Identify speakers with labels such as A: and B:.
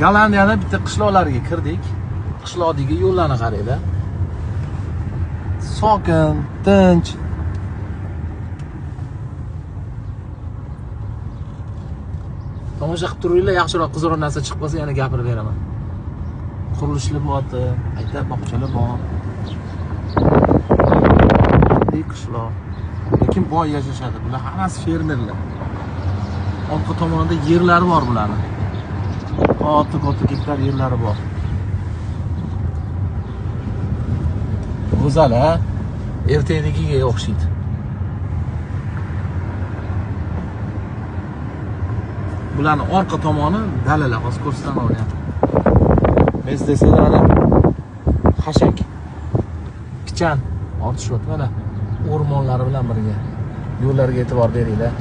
A: Gollandiyada bitta qishloqlarga kirdik. Qishloqdagi yo'llarni qaranglar. Sokin, tinch. Tomosha qilib turinglar, yaxshiroq qizaloq narsa chiqib qolsa yana gapirib beraman. Qurilishlar bo'lyapti, aytab bog'chalar bor. Qishloq. Lekin boy yashashadi. Bular hammasi fermerlar. Orqa tomonda yerlari bor bularning. Katta gektar yerlari bor. Go'zal, ha? Ertagiga o'xshaydi. Bularning orqa tomoni dalalar, hozir ko'rsataman o'rayapti. Mercedeslar xashak, pichan ortishyapti mana. O'rmonlari bilan birga. Yo'llarga e'tibor beringlar.